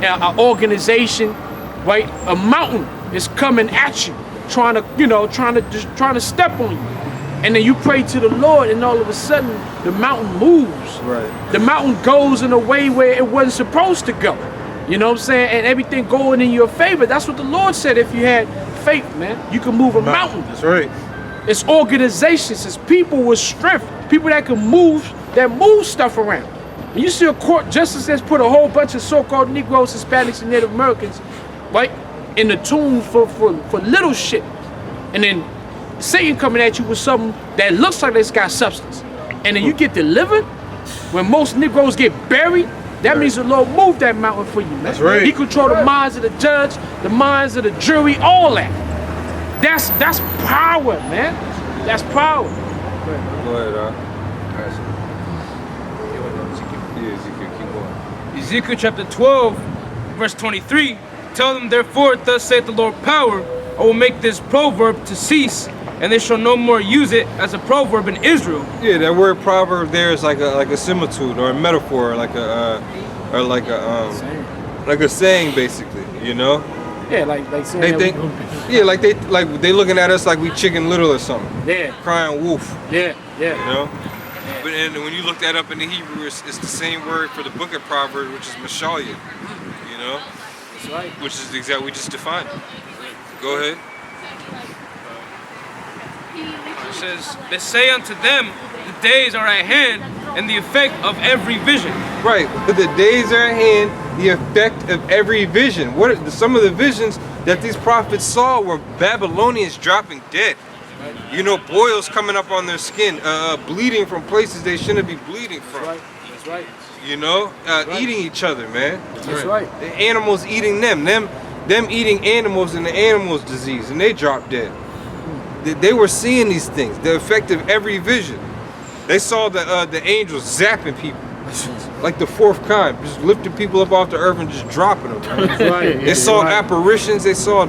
an organization, right? A mountain is coming at you, trying to step on you. And then you pray to the Lord, and all of a sudden, the mountain moves. Right. The mountain goes in a way where it wasn't supposed to go. You know what I'm saying? And everything going in your favor. That's what the Lord said. If you had faith, man, you can move a mountain. That's right. It's organizations. It's people with strength. People that can move stuff around. And you see a court justice that's put a whole bunch of so-called Negroes, Hispanics, and Native Americans, right, in the tomb for little shit. And then Satan coming at you with something that looks like it's got substance. And then you get delivered. When most Negroes get buried, that means the Lord moved that mountain for you, man. That's right. He control the minds of the judge, the minds of the jury, all that. That's power, man. That's power. Go ahead, Ezekiel, keep going. Ezekiel chapter 12, verse 23. Tell them therefore, thus saith the Lord power, I will make this proverb to cease, and they shall no more use it as a proverb in Israel. Yeah, that word proverb there is like a similitude or a metaphor, or like a saying, basically. You know? Yeah, like saying they looking at us like we Chicken Little or something. Yeah. Crying wolf. Yeah. You know? Yeah. But and when you look that up in the Hebrew, it's the same word for the book of Proverbs, which is Mashalia. You know? That's right. Which is the exact we just defined. Go ahead. It says, they say unto them, the days are at hand, and the effect of every vision. Right, but the days are at hand, the effect of every vision. What are some of the visions that these prophets saw were Babylonians dropping dead. You know, boils coming up on their skin, bleeding from places they shouldn't be bleeding from. That's right. That's right. You know, eating each other, man. That's right. The animals eating them eating animals, and the animals disease, and they drop dead. They were seeing these things, the effect of every vision. They saw the angels zapping people, like the fourth kind, just lifting people up off the earth and just dropping them. That's right. They saw apparitions. They saw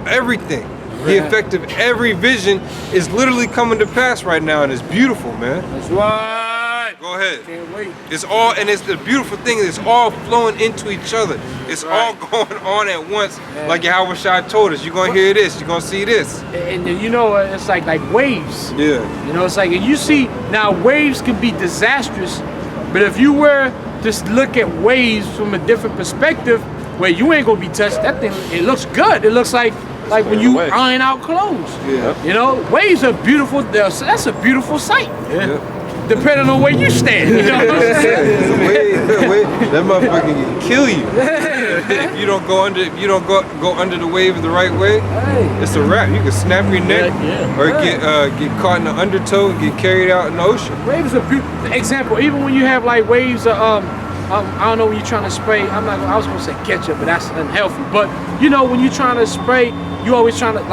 everything. The effect of every vision is literally coming to pass right now, and it's beautiful, man. That's right. Go ahead. Can't wait. It's all, and it's the beautiful thing. It's all flowing into each other. It's all going on at once, like Yahweh Shai told us. You're gonna hear this. You're gonna see this. And you know, it's like waves. Yeah. You know, it's like, and you see now waves can be disastrous, but if you were to look at waves from a different perspective, where you ain't gonna be touched, that thing, it looks good. It looks like when you iron out clothes. Yeah. You know, waves are beautiful. That's a beautiful sight. Yeah. Depending on where you stand. You know what I'm saying? Wait, that motherfucker can kill you. If you don't go under the wave the right way, it's a wrap. You can snap your neck or get caught in the undertow and get carried out in the ocean. Waves are beautiful. Example, even when you have like waves of I don't know, when you're trying to spray, I was gonna say ketchup, but that's unhealthy. But you know, when you're trying to spray, you always trying to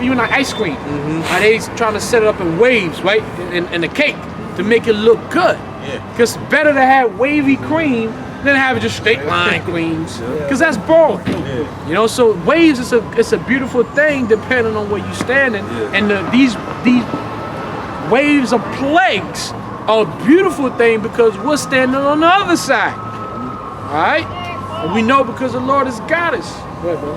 you like ice cream. And they trying to set it up in waves, right? In the cake to make it look good. Yeah. Because better to have wavy cream than have just straight line creams. Because that's boring. Yeah. You know, so waves it's a beautiful thing depending on where you're standing. Yeah. And these waves of plagues are a beautiful thing because we're standing on the other side. Alright? And we know because the Lord has got us.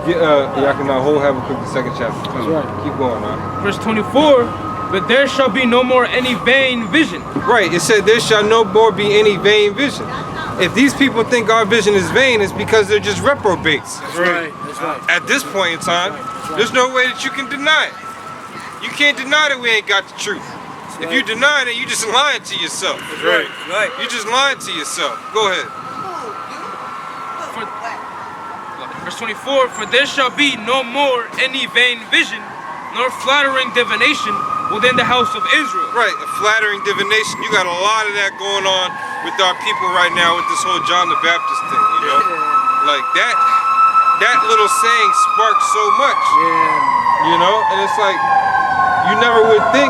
Y'all can now hold Habakkuk the second chapter. That's right. Keep going on. Verse 24. But there shall be no more any vain vision. Right, it said there shall no more be any vain vision. If these people think our vision is vain, it's because they're just reprobates. That's right. That's right. At this point in time, there's no way that you can deny it. You can't deny that we ain't got the truth. If you deny it, you just lying to yourself. That's right. You just lying to yourself. Go ahead. Verse 24, for there shall be no more any vain vision, nor flattering divination within the house of Israel. Right, a flattering divination. You got a lot of that going on with our people right now with this whole John the Baptist thing, you know? Like that little saying sparked so much. Yeah. You know, and it's like you never would think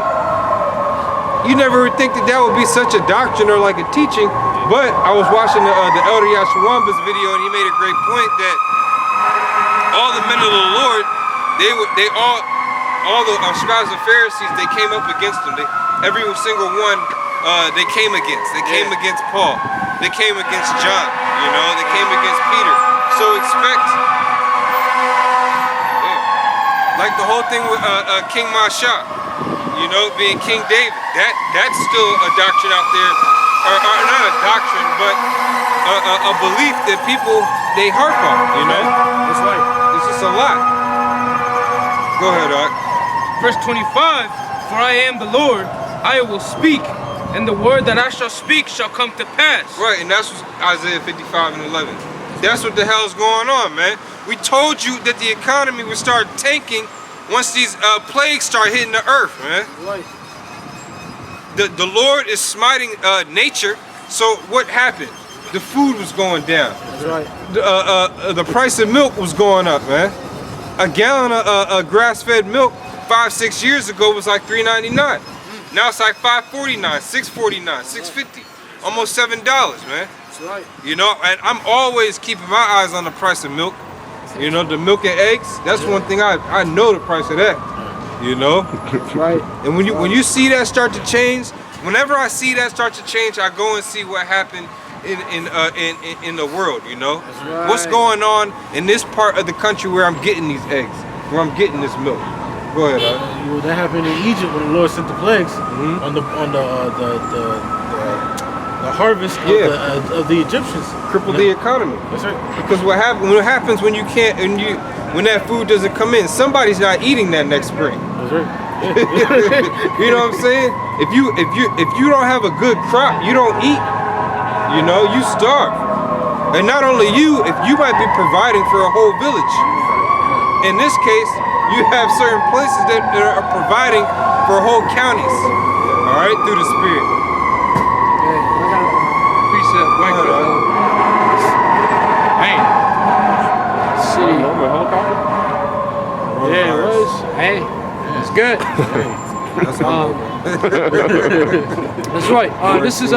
that would be such a doctrine or like a teaching, but I was watching the Elder Yashawamba's video and he made a great point that all the men of the Lord, all the scribes and Pharisees, they came up against him. Every single one, they came against. They came against Paul. They came against John. You know, they came against Peter. So whole thing with King Masha, you know, being King David. That's still a doctrine out there, or not a doctrine, but a belief that people they harp on. You know, That's right. it's just a lot. Go ahead, Art. Verse 25, for I am the Lord, I will speak, and the word that I shall speak shall come to pass. Right, and that's what Isaiah 55 and 11. That's what the hell's going on, man. We told you that the economy would start tanking once these plagues start hitting the earth, man. Right. The Lord is smiting nature, so what happened? The food was going down. That's right. The price of milk was going up, man. A gallon of grass-fed milk 5-6 years ago was like $3.99. Now it's like $5.49, $6.49, $6.50, almost $7, man. That's right. You know, and I'm always keeping my eyes on the price of milk. You know, the milk and eggs. That's one thing I know the price of that. You know. That's right. And when you see that start to change, whenever I see that start to change, I go and see what happened in the world. You know, right. What's going on in this part of the country where I'm getting these eggs, where I'm getting this milk. Go ahead, Well, that happened in Egypt when the Lord sent the plagues on the harvest of the Egyptians. Cripple the economy. That's right. Because what happens when you can't when that food doesn't come in, somebody's not eating that next spring. That's right. You know what I'm saying? If you don't have a good crop, you don't eat. You know, you starve. And not only you, if you might be providing for a whole village. In this case, you have certain places that are providing for whole counties. All right, through the Spirit. Hey, I got a precept right quick. Man. City. Yeah, it was. Hey, it's good. That's right. This is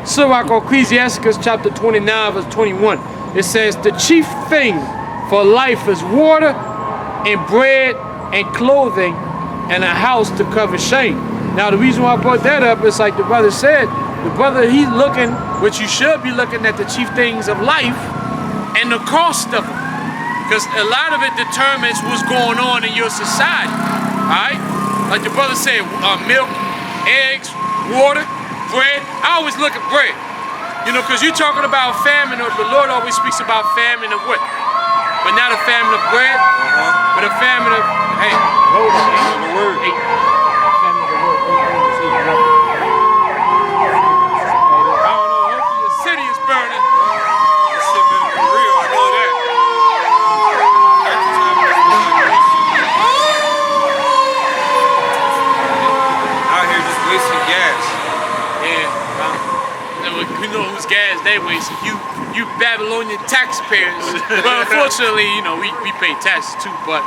Sirach or Ecclesiasticus chapter 29, verse 21. It says, the chief thing for life is water and bread and clothing and a house to cover shame. Now the reason why I brought that up is like the brother said, the brother he's looking, what you should be looking at the chief things of life and the cost of them. Because a lot of it determines what's going on in your society. Alright? Like the brother said, milk, eggs, water, bread. I always look at bread. You know, because you're talking about famine, or the Lord always speaks about famine of what? But not a famine of bread, but a famine of, hey, hold on, the word. Hey. Famine of the word. I don't know, hopefully the city is burning. This shit been for real, I know that. Out here just wasting gas. You know whose gas they waste? You Babylonian taxpayers. But unfortunately, you know, we pay taxes too. But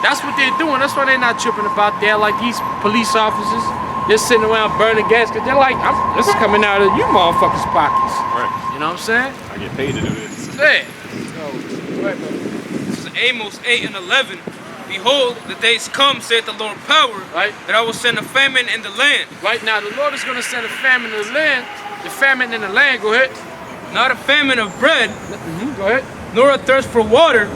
that's what they're doing. That's why they're not tripping about that. Like these police officers, they're sitting around burning gas because they're like, this is coming out of you motherfuckers' pockets. Right. You know what I'm saying? I get paid to do this. Yeah. This is Amos 8 and 11. Behold, the days come, saith the Lord power, Right. that I will send a famine in the land. Right now, the Lord is going to send a famine in the land. The famine in the land, go ahead. Not a famine of bread, Go ahead. nor a thirst for water,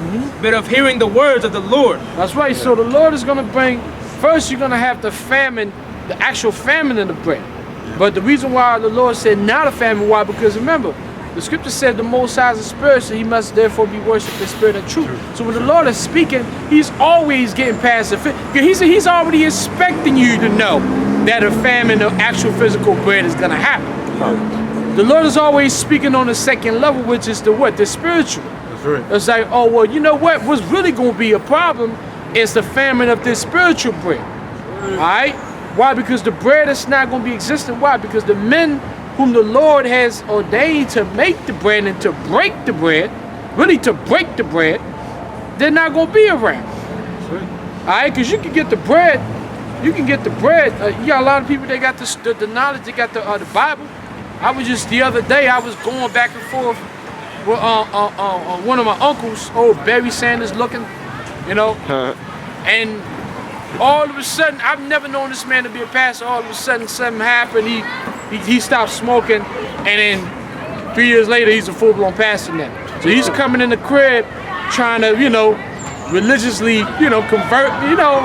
but of hearing the words of the Lord. That's right. So the Lord is going to bring, first you're going to have the famine, the actual famine in the bread. But the reason why the Lord said not a famine, why? Because remember, the scripture said the Most High is a spirit, so he must therefore be worshipped in spirit and truth. So when the Lord is speaking, he's always getting past the he's already expecting you to know that a famine of actual physical bread is going to happen. The Lord is always speaking on the second level, which is the what? The spiritual. That's right. It's like, oh, well, you know what? What's really going to be a problem is the famine of this spiritual bread. All right? Why? Because the bread is not going to be existent. Why? Because the men whom the Lord has ordained to make the bread and to break the bread, really to break the bread, they're not going to be around. All right? Because you can get the bread. You can get the bread. You got a lot of people, they got the knowledge, they got the Bible. I was just, the other day, I was going back and forth with one of my uncles, old Barry Sanders looking, you know, and all of a sudden, I've never known this man to be a pastor. All of a sudden, something happened. He stopped smoking, and then 3 years later, he's a full-blown pastor now. So he's coming in the crib trying to, you know, religiously, you know, convert, you know.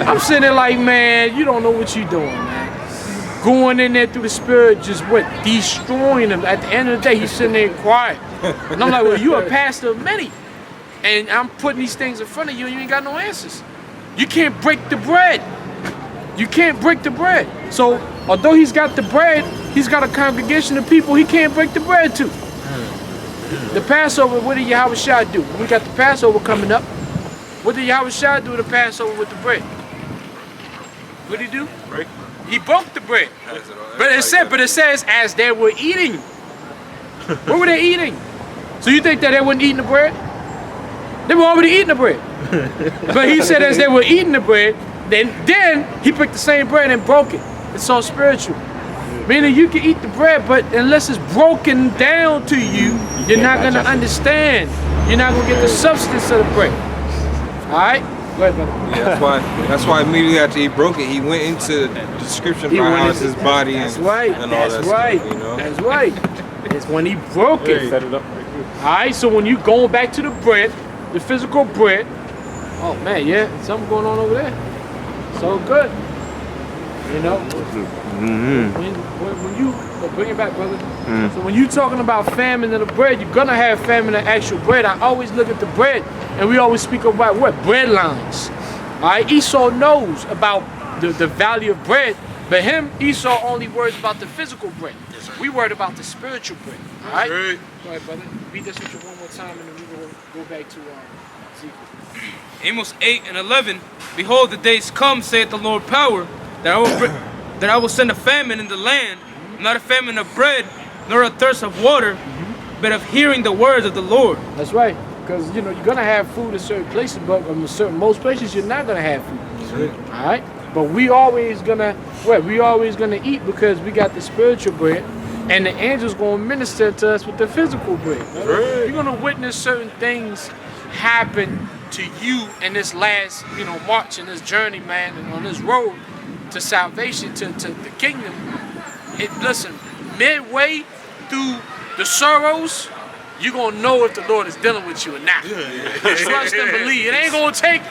I'm sitting there like, man, you don't know what you're doing, man. Going in there through the spirit, just what? Destroying them. At the end of the day, he's sitting there quiet. And I'm like, well, you a pastor of many. And I'm putting these things in front of you and you ain't got no answers. You can't break the bread. You can't break the bread. So, although he's got the bread, he's got a congregation of people he can't break the bread to. The Passover, what did Yahweh Shai do? We got the Passover coming up. What did Yahweh Shai do with the Passover with the bread? What did he do? Break. He broke the bread. But it says as they were eating. What were they eating? So you think that they weren't eating the bread? They were already eating the bread. But he said as they were eating the bread, then he picked the same bread and broke it. It's all spiritual. Meaning you can eat the bread, but unless it's broken down to you, you're not going to understand. You're not going to get the substance of the bread. All right? Go ahead, brother. Yeah, that's why immediately after he broke it, he went into the description about how it's his body and all that stuff, you know? That's right. It's when he broke it. Set it up. All right, so when you going back to the bread, the physical bread, oh man, yeah, something going on over there. So good. You know, when you bring it back, brother. So when you talking about famine of the bread, you're gonna have famine of actual bread. I always look at the bread, and we always speak about what bread lines. All right, Esau knows about the value of bread, but Esau only worries about the physical bread. We worried about the spiritual bread. All right, go ahead, brother. Read this with you one more time, and then we will go back to Ezekiel. Amos 8:11. Behold, the days come, saith the Lord power, that I will send a famine in the land, not a famine of bread, nor a thirst of water, but of hearing the words of the Lord. That's right, because you know you're gonna have food in certain places, but in most places you're not gonna have food. All right, but we always gonna eat because we got the spiritual bread, and the angels gonna minister to us with the physical bread. Right. You're gonna witness certain things happen to you in this last, march in this journey, man, and on this road to salvation, to the kingdom. Listen, midway through the sorrows, you're gonna know if the Lord is dealing with you or not. Trust and believe. It ain't gonna take,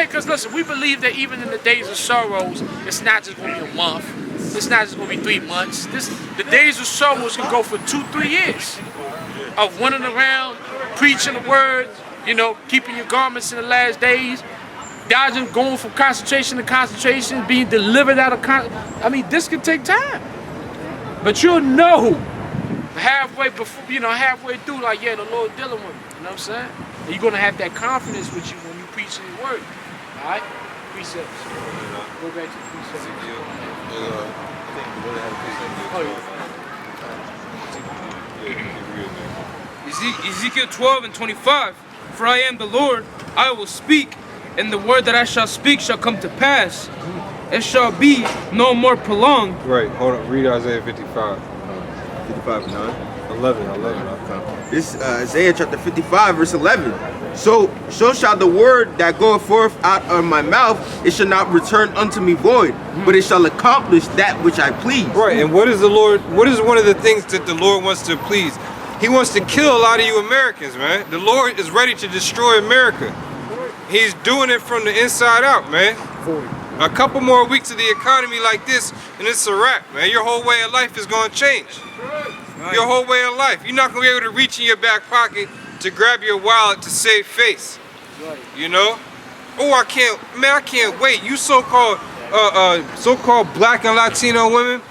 because listen, we believe that even in the days of sorrows, it's not just gonna be a month. It's not just gonna be 3 months. The days of sorrows can go for 2-3 years of running around, preaching the word, keeping your garments in the last days, dodging, going from concentration to concentration, being delivered out of this could take time. But you'll know halfway through, like, yeah, the Lord dealing with me. You know what I'm saying? And you're gonna have that confidence with you when you preach the word. All right? Precepts. Go back to the precepts. Ezekiel 12:25. For I am the Lord, I will speak, and the word that I shall speak shall come to pass. It shall be no more prolonged. Right, hold on, read Isaiah 55. 55:9. 11. This Isaiah chapter 55, verse 11. So shall the word that goeth forth out of my mouth, it shall not return unto me void, but it shall accomplish that which I please. Right, and what is one of the things that the Lord wants to please? He wants to kill a lot of you Americans, man. The Lord is ready to destroy America. He's doing it from the inside out, man. A couple more weeks of the economy like this, and it's a wrap, man. Your whole way of life is going to change. Your whole way of life. You're not going to be able to reach in your back pocket to grab your wallet to save face. Oh, I can't wait. You so-called black and Latino women,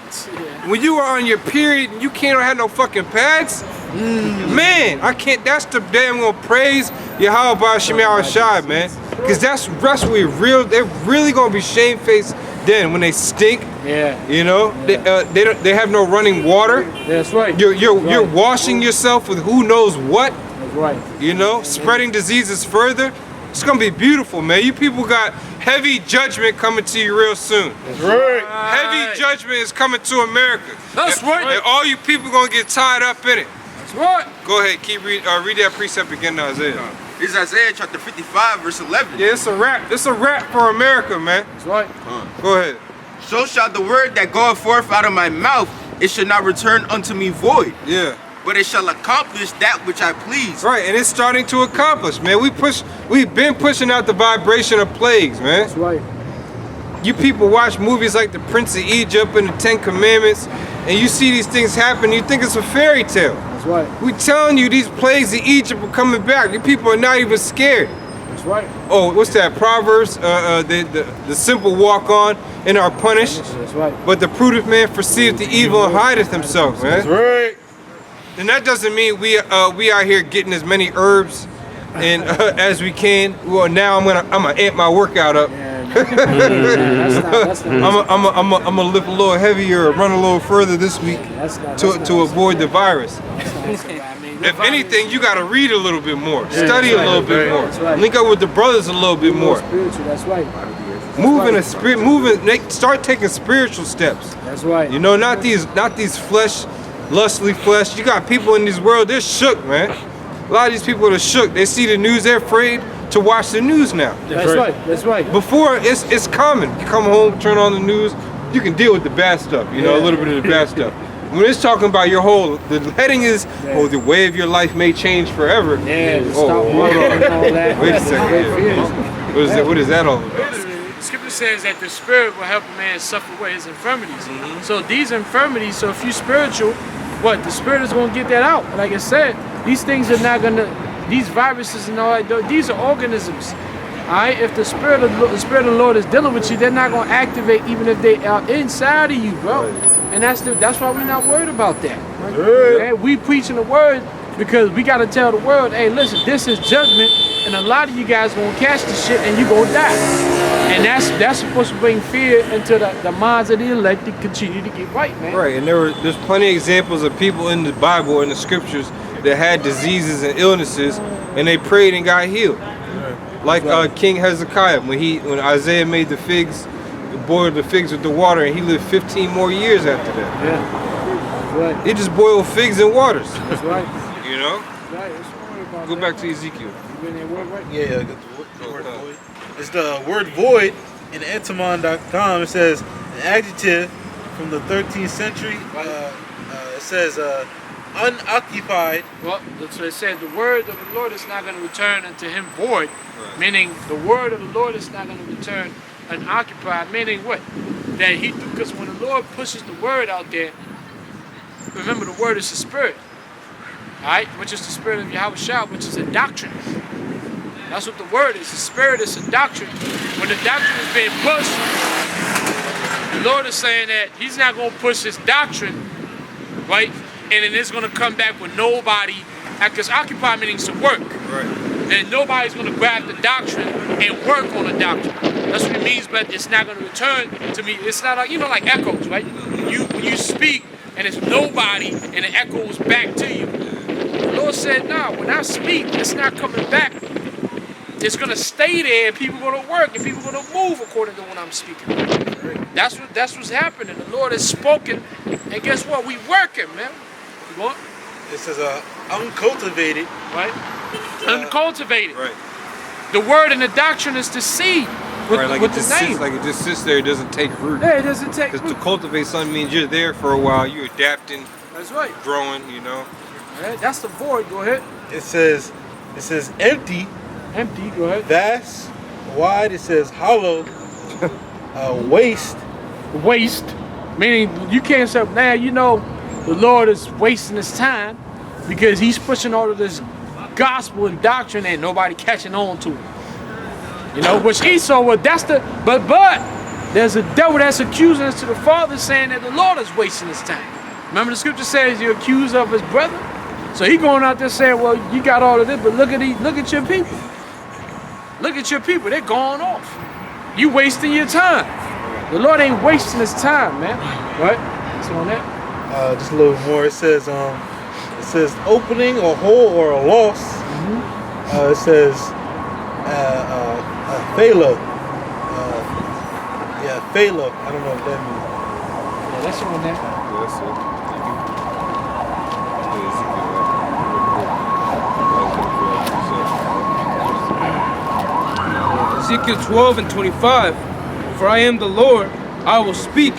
when you are on your period and you can't have no fucking pads, man, I can't. That's the damn gonna praise Yahweh B'Shem Shai, man. Because that's really real. They're really gonna be shamefaced then when they stink. Yeah. They have no running water. That's right. You're washing yourself with who knows what. That's right. Spreading diseases further. It's gonna be beautiful, man. You people got heavy judgment coming to you real soon. That's right. Heavy judgment is coming to America. That's right. And all you people gonna get tied up in it. That's right. Go ahead, read that precept again to Isaiah. This is Isaiah chapter 55, verse 11. Yeah, it's a wrap. It's a wrap for America, man. That's right. Go ahead. So shall the word that goeth forth out of my mouth, it shall not return unto me void. Yeah. but it shall accomplish that which I please. Right, and it's starting to accomplish, man. We've been pushing out the vibration of plagues, man. That's right. You people watch movies like The Prince of Egypt and the Ten Commandments, and you see these things happen, you think it's a fairy tale. That's right. We telling you these plagues of Egypt are coming back. You people are not even scared. That's right. Oh, what's that? Proverbs, the simple walk on and are punished. That's right. But the prudent man foreseeth the evil and hideth himself, man. That's right. And that doesn't mean we out here getting as many herbs and as we can. Well, now I'm gonna amp my workout up. That's not, I'm gonna lift a little heavier, run a little further this week to avoid the virus. If anything, you gotta read a little bit more, study a little bit more, link up with the brothers a little bit more. Spiritual, that's right. Start taking spiritual steps. That's right. You know, not these lustly flesh. You got people in this world, they're shook, man. A lot of these people are shook. They see the news, they're afraid to watch the news now. That's right. That's right. Before, it's common. You come home, turn on the news, you can deal with the bad stuff, you know, a little bit of the bad stuff. When it's talking about the heading is, the way of your life may change forever. Yeah, oh, stop hold on. and all that. Wait a second. What is that all about? The scripture says that the spirit will help a man suffer away his infirmities. So these infirmities, so if you spiritual, the spirit is going to get that out. Like I said, these things are not going to, these viruses and all that, these are organisms. All right, if the spirit of the Lord is dealing with you, they're not going to activate even if they are inside of you, bro. And that's why we're not worried about that. Right? We preaching the word because we got to tell the world, hey, listen, this is judgment, and a lot of you guys gonna catch the shit and you gonna die. And that's supposed to bring fear into the minds of the elect to continue to get right, man. Right, and there's plenty of examples of people in the Bible and the scriptures that had diseases and illnesses, and they prayed and got healed. Like King Hezekiah, when Isaiah made the figs, boiled the figs with the water, and he lived 15 more years after that. Yeah, that's right. He just boiled figs and waters. That's right. You know? Right. About Go that. back to Ezekiel. You been there, right? Yeah, I got the word void. It's the word void in entomon.com. It says an adjective from the 13th century. It says unoccupied. Well, that's what it said. The word of the Lord is not going to return unto him void, meaning the word of the Lord is not going to return unoccupied, meaning what? That he do, because when the Lord pushes the word out there, remember the word is the spirit, all right, which is the spirit of Yahweh Shah, which is a doctrine. That's what the word is. The spirit is a doctrine. When the doctrine is being pushed, the Lord is saying that he's not going to push his doctrine, right? And then it's going to come back with nobody, because occupy means to work. Right. And nobody's going to grab the doctrine and work on the doctrine. That's what it means, but it's not going to return to me. It's not like, like echoes, right? When you speak and it's nobody and it echoes back to you. The Lord said, no, when I speak, it's not coming back. It's going to stay there and people are going to work and people are going to move according to what I'm speaking. That's what's happening. The Lord has spoken, and guess what? We working, man. You want? It says uncultivated. Right? Uncultivated. Right. The word and the doctrine is the seed with, Like with it the just name. sits, like it just sits there, it doesn't take root. Yeah, it doesn't take Because to root. cultivate something means you're there for a while, you're adapting, That's right. growing, you know. Yeah, that's the void. Go ahead. It says empty, Empty. Go ahead. vast, wide. It says hollow, waste. Waste. Meaning you can't say, now the Lord is wasting his time because he's pushing all of this gospel and doctrine and nobody catching on to it. Which Esau, but there's a devil that's accusing us to the Father saying that the Lord is wasting his time. Remember the scripture says you're accused of his brother? So he going out there saying, well, you got all of this, but look at your people. Look at your people, they're going off. You wasting your time. The Lord ain't wasting his time, man. Right? So on that. Just a little more. It says opening, a hole, or a loss. It says phalo. Phalo. I don't know what that means. Yeah, that's on that. Yeah, that's it. Ezekiel 12 and 25. For I am the Lord, I will speak,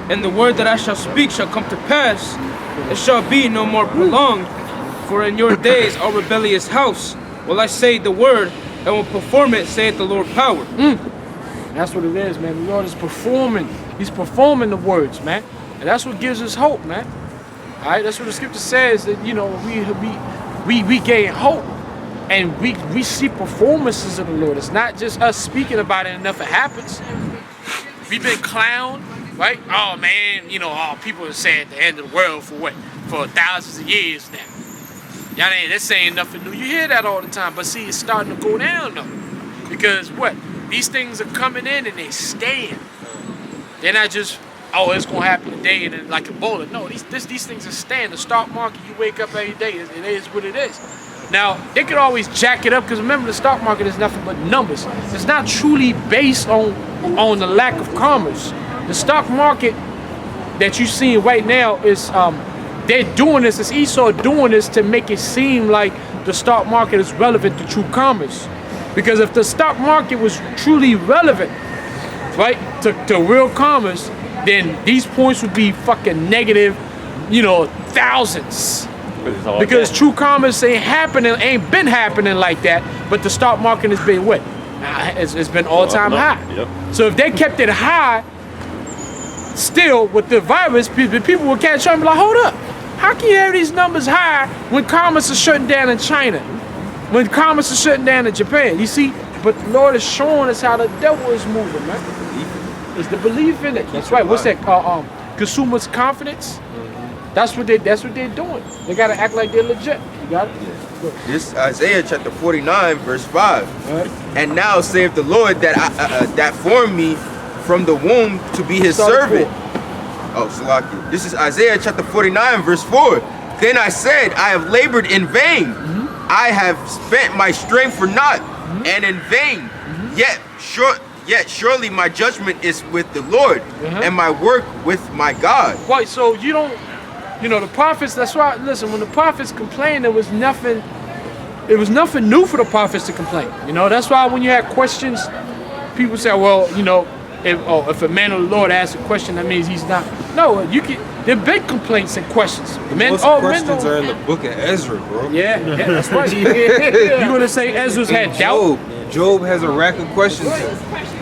and the word that I shall speak shall come to pass, it shall be no more prolonged. For in your days, O rebellious house, will I say the word, and will perform it, saith the Lord power. That's what it is, man. The Lord is performing. He's performing the words, man. And that's what gives us hope, man. All right, that's what the scripture says, that, you know, we gain hope. And we see performances of the Lord. It's not just us speaking about it and nothing happens. We've been clowned, right? Oh, man, you know, people have said the end of the world for what? For thousands of years now. Y'all ain't, this ain't nothing new. You hear that all the time, but see, it's starting to go down though. Because what? These things are coming in and they staying. They're not just, oh, it's gonna happen today and then like Ebola. No, these things are staying. The stock market, you wake up every day, it is what it is. Now, they could always jack it up because remember, the stock market is nothing but numbers. It's not truly based on the lack of commerce. The stock market that you see right now is they're doing this, it's Esau doing this to make it seem like the stock market is relevant to true commerce. Because if the stock market was truly relevant, right, to real commerce, then these points would be fucking negative, you know, thousands. Because true commerce ain't been happening like that, but the stock market has been what? It's been all-time high. Yep. So if they kept it high, still with the virus, people would catch on and be like, hold up. How can you have these numbers high when commerce is shutting down in China? When commerce is shutting down in Japan? You see, but the Lord is showing us how the devil is moving, man. It's the belief in it. That's right. What's that? Consumers' confidence. That's what they're doing. They gotta act like they're legit. You got it? Good. This Isaiah chapter 49, verse 5. Right. And now saith the Lord that formed me from the womb to be his servant. Oh, Salaki. This is Isaiah chapter 49, verse 4. Then I said, I have labored in vain. I have spent my strength for naught and in vain. Yet surely my judgment is with the Lord and my work with my God. Right, so you don't, you know, the prophets, that's why, listen, when the prophets complained, it was nothing new for the prophets to complain. You know, that's why when you had questions, people say, well, you know, if a man of the Lord asks a question, that means he's not. No, you can. There are big complaints and questions. The men, Most questions are in the book of Ezra, bro. Yeah, that's right. You're gonna say Ezra's had doubt? Job has a rack of questions.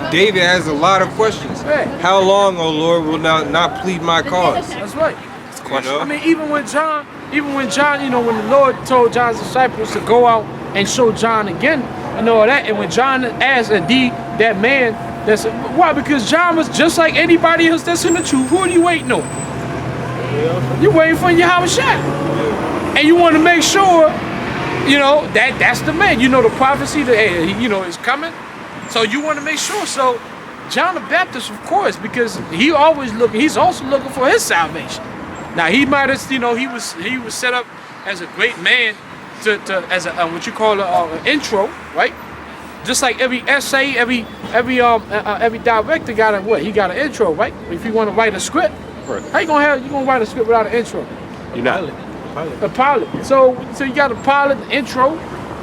David has a lot of questions. Right. How long, O Lord, will not plead my cause? That's right. You know? I mean, even when John, you know, when the Lord told John's disciples to go out and show John again and all that, and when John asked indeed that man, that's why? Because John was just like anybody else that's in the truth. Who are you waiting on? You waiting for Yahweh Shai. And you want to make sure, you know, that's the man. You know the prophecy that, you know, is coming. So you want to make sure. So John the Baptist, of course, because he's also looking for his salvation. Now he might have, you know, he was set up as a great man as a what you call an intro, right? Just like every essay, every director got a what? He got an intro, right? If you want to write a script, Right. how you gonna write a script without an intro? You're not. A pilot. So you got a pilot, the intro.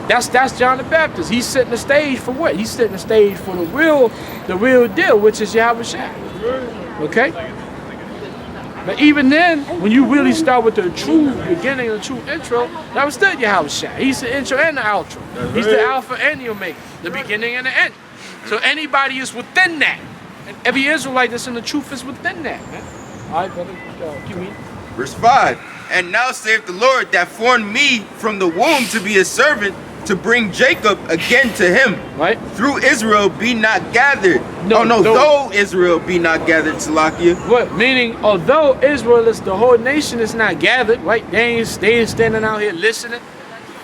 That's John the Baptist. He's setting the stage for what? He's setting the stage for the real deal, which is Yahweh Shai. Okay. But even then, when you really start with the true beginning and the true intro, that was still Yahweh Shai. He's the intro and the outro. He's the Alpha and the Omega, the beginning and the end. So anybody is within that. And every Israelite that's in the truth is within that, man. All right, brother, keep reading. Verse 5. And now saith the Lord that formed me from the womb to be his servant, to bring Jacob again to him. Right? Through Israel be not gathered. No, though Israel be not gathered, Salakia. What? Meaning, although Israel is the whole nation is not gathered, right? They ain't standing out here listening,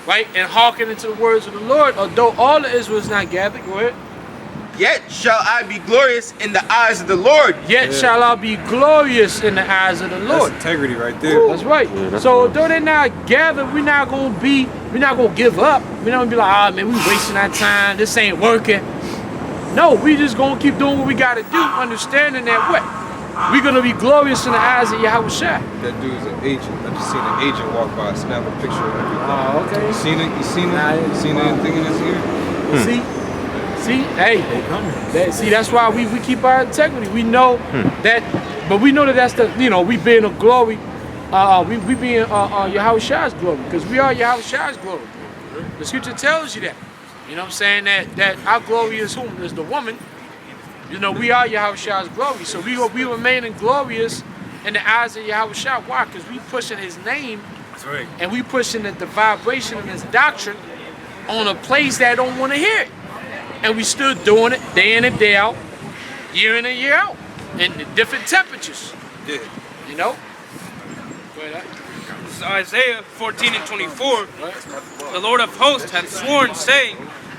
right? And hearkening to the words of the Lord. Although all of Israel is not gathered, go ahead. Yet shall I be glorious in the eyes of the Lord. Yet shall I be glorious in the eyes of the Lord. That's integrity right there. That's right. So although they're not gathered, we're not gonna give up. We're not gonna be like, ah, man, we wasting our time. This ain't working. No, we just gonna keep doing what we gotta do, understanding that what? We're gonna be glorious in the eyes of Yahweh Shai. That dude's an agent. I just seen an agent walk by, snap a picture of everything. Oh, okay. You seen it? You seen Nah, it? You seen anything in this here? See, hey, they coming. See, that's why we keep our integrity. We know that, but we know that that's the, you know, we being a glory we be in Yahushua's glory, because we are Yahushua's glory. The scripture tells you that. You know what I'm saying? That our glory is whom? Is the woman. You know, we are Yahushua's glory. So we remaining glorious in the eyes of Yahushua. Why? Because we pushing his name. That's right. And we pushing the vibration of his doctrine on a place that don't want to hear it. And we still doing it day in and day out, year in and year out, in different temperatures. Yeah. You know? Go ahead. This is Isaiah 14 and 24. The Lord of hosts hath sworn, saying,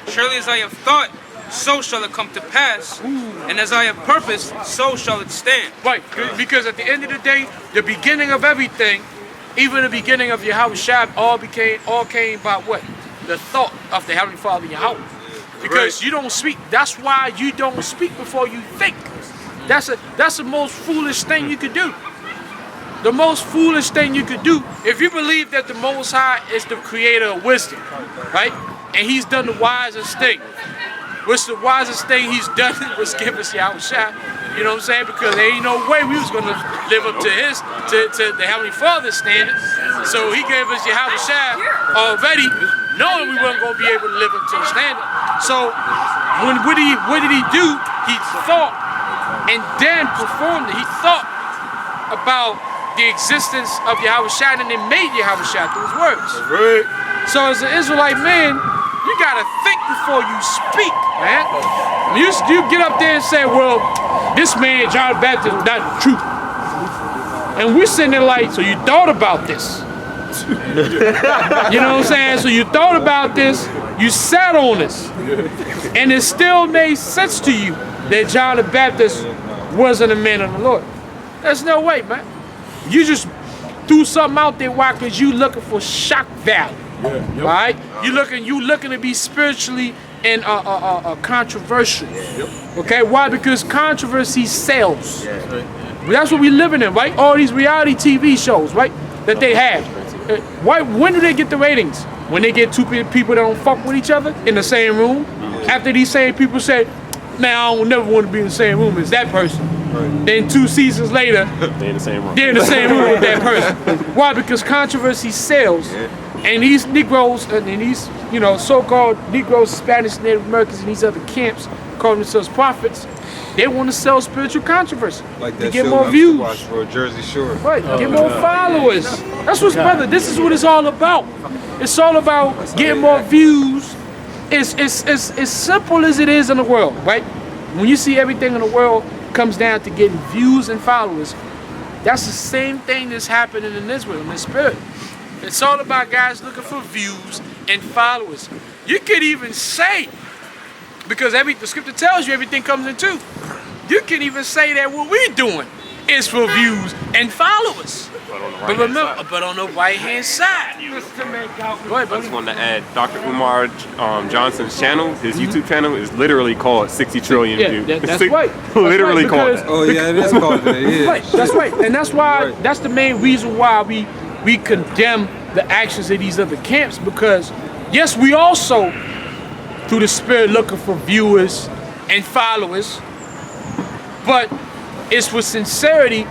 surely as I have thought, so shall it come to pass, and as I have purposed, so shall it stand. Right, because at the end of the day, the beginning of everything, even the beginning of Yahushua, all came by what? The thought of the Heavenly Father Yahweh. Because you don't speak. That's why you don't speak before you think. That's the most foolish thing you could do. The most foolish thing you could do, if you believe that the Most High is the creator of wisdom, right? And he's done the wisest thing. What's the wisest thing he's done was give us Yahushua. You know what I'm saying? Because there ain't no way we was going to live up to the Heavenly Father's standard. So he gave us Yahushua already, knowing we weren't going to be able to live up to the standard. So what did he do? He thought and then performed it. He thought about the existence of Yahushua and then made Yahushua through his words. Right. So as an Israelite man, you gotta think before you speak, man. You get up there and say, well, this man, John the Baptist, is not the truth. And we're sitting there like, so you thought about this. You know what I'm saying? So you thought about this, you sat on this, and it still made sense to you that John the Baptist wasn't a man of the Lord. There's no way, man. You just threw something out there. Why? Because you looking for shock value. Yeah, right? You looking to be spiritually and controversial. Okay? Why? Because controversy sells. That's what we living in, right? All these reality TV shows, right? That they have. Why? When do they get the ratings? When they get two people that don't fuck with each other in the same room. After these same people say, man, I don't never want to be in the same room as that person. Right. Then 2 seasons later, they're in the same room. They're in the same room with that person. Why? Because controversy sells. And these Negroes and these, so-called Negroes, Spanish, Native Americans, and these other camps calling themselves prophets, they want to sell spiritual controversy like that to get show more I views. watch for Jersey Shore. Right, get more followers. That's what's brother. This is what it's all about. It's all about getting more views. It's simple as it is in the world, right? When you see everything in the world comes down to getting views and followers, that's the same thing that's happening in Israel, in the spirit. It's all about guys looking for views and followers. You could even say, because the scripture tells you everything comes in two. You can even say that what we're doing is for views and followers. But on the right hand side. Go ahead, I just wanted to add, Dr. Umar Johnson's channel, his YouTube channel is literally called 60 Trillion Views. That's right. Literally called it. Oh yeah, it is called that. Yeah. Right, that's right. And that's why, that's the main reason why we condemn the actions of these other camps, because yes, we also, through the spirit, looking for viewers and followers, but it's with sincerity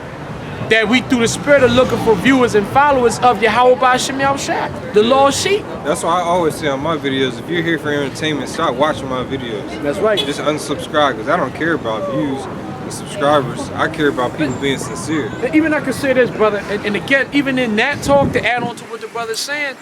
that we, through the spirit, are looking for viewers and followers of Yahweh B'Shem Yahushua, the lost sheep. That's why I always say on my videos, if you're here for entertainment, stop watching my videos. That's right. Just unsubscribe, because I don't care about views and subscribers. I care about people being sincere. Even I can say this, brother, and again, even in that talk, to add on to what the brother's saying,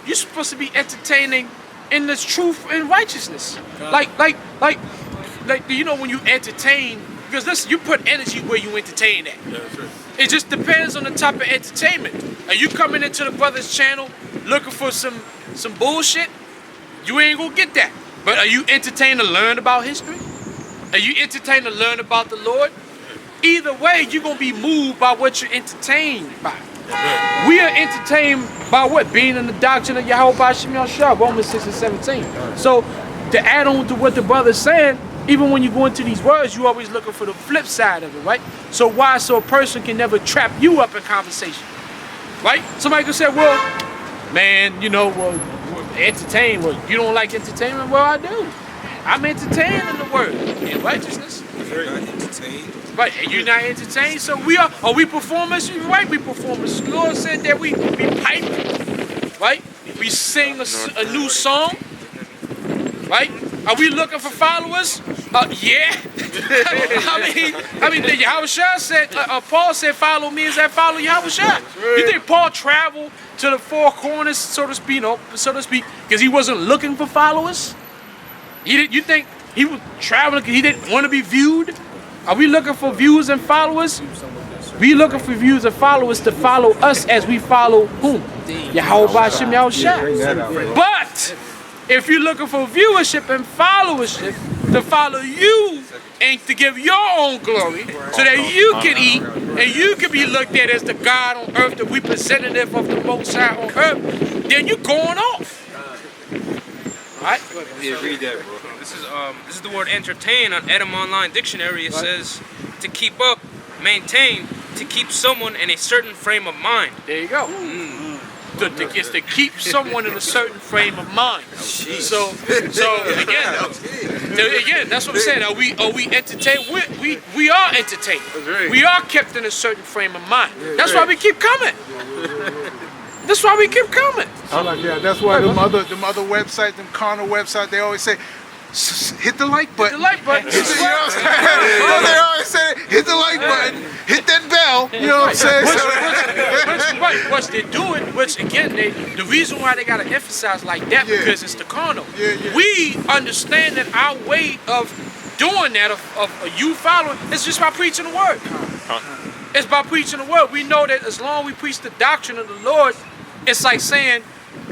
you're supposed to be entertaining in this truth and righteousness. Like, when you entertain, because listen, you put energy where you entertain at. Yeah, that's right. It just depends on the type of entertainment. Are you coming into the brother's channel looking for some bullshit? You ain't gonna get that. But are you entertained to learn about history? Are you entertained to learn about the Lord? Either way, you're gonna be moved by what you're entertained by. We are entertained by what? Being in the doctrine of Yahweh B'Shem Yahushua, Romans 6 and 17. So to add on to what the brother's saying, even when you go into these words, you always looking for the flip side of it, right? So why? So a person can never trap you up in conversation, right? Somebody could say, well, man, entertain. Well, you don't like entertainment? Well, I do. I'm entertained in the word, in righteousness. You're not entertained. Right, and you're not entertained, so we are we performers? You're right, we performers. The Lord said that we pipe, right? We sing a new song, right? Are we looking for followers? Yeah. I mean, Yahushua said, Paul said, follow me as I follow Yahushua. You think Paul traveled to the four corners, so to speak, because he wasn't looking for followers? You think he was traveling because he didn't want to be viewed? Are we looking for views and followers? We looking for views and followers to follow us as we follow whom? Yahweh Hashem Yahushua. But if you're looking for viewership and followership to follow you and to give your own glory so that you can eat and you can be looked at as the God on earth, the representative of the Most High on earth, then you're going off. All right? Yeah, read that, bro. This is the word entertain on Edom Online Dictionary. It says to keep up, maintain, to keep someone in a certain frame of mind. There you go. It's to keep someone in a certain frame of mind. So again, that's what I'm saying. Are we entertained? We are entertained. We are kept in a certain frame of mind. That's why we keep coming. That's why we keep coming. I like that. That's why them other websites, them carnal websites, they always say, hit the like button. The like button. You know what I'm saying? They always say, hit the like button, hit that bell. You know what I'm saying? Which they do it, which again, the reason why they gotta emphasize like that because it's the carnal. We understand that our way of doing that, of you following, is just by preaching the word. It's by preaching the word. We know that as long as we preach the doctrine of the Lord, it's like saying,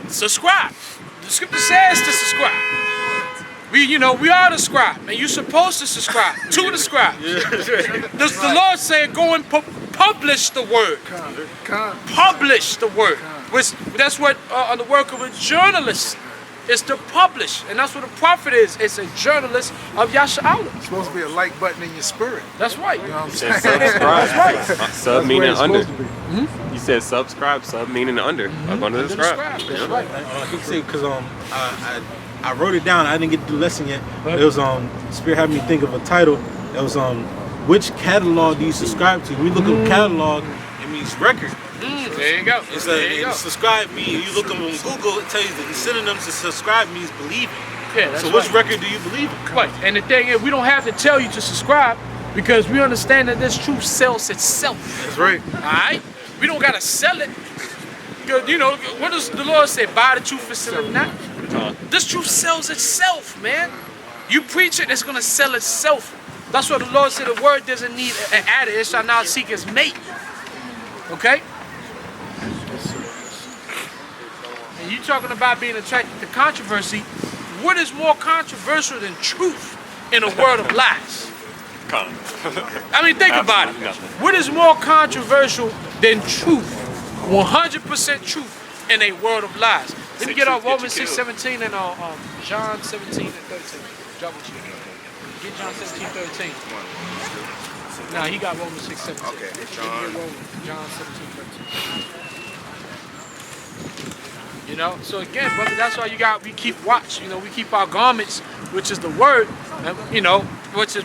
subscribe. The scripture says to subscribe. We are the scribe, and you're supposed to subscribe to the scribe. The Lord said, go and publish the word. Publish the word. That's what the work of a journalist is, to publish. And that's what a prophet is. It's a journalist of Yasha'Allah. It's supposed to be a like button in your spirit. That's right. You know what I'm Said saying? subscribe. That's right. Sub meaning under. Hmm? You said subscribe, sub meaning under. Up under the scribe. That's right. I can say because I wrote it down. I didn't get to the lesson yet. It was Spirit had me think of a title. It was which catalog do you subscribe to? When we look up catalog, it means record. There you go. Subscribe me. You look up on Google, it tells you the synonyms to subscribe means believing. Yeah, that's so which right. record do you believe in? Right. And the thing is, we don't have to tell you to subscribe because we understand that this truth sells itself. That's right. All right? We don't got to sell it. Because, what does the Lord say? Buy the truth and sell it not. This truth sells itself, man. You preach it, it's going to sell itself. That's what the Lord said. The word doesn't need an adder. It shall now seek its mate. Okay? And you talking about being attracted to controversy. What is more controversial than truth in a world of lies? I mean, think about it. What is more controversial than truth? 100% truth in a world of lies. Let me get on Romans 6:17 and John 17 and 13. Double check. Get John 17:13. Nah, he got Romans 6:17. Okay, John 17:13. So again, brother, that's why we keep watch. We keep our garments, which is the word, which is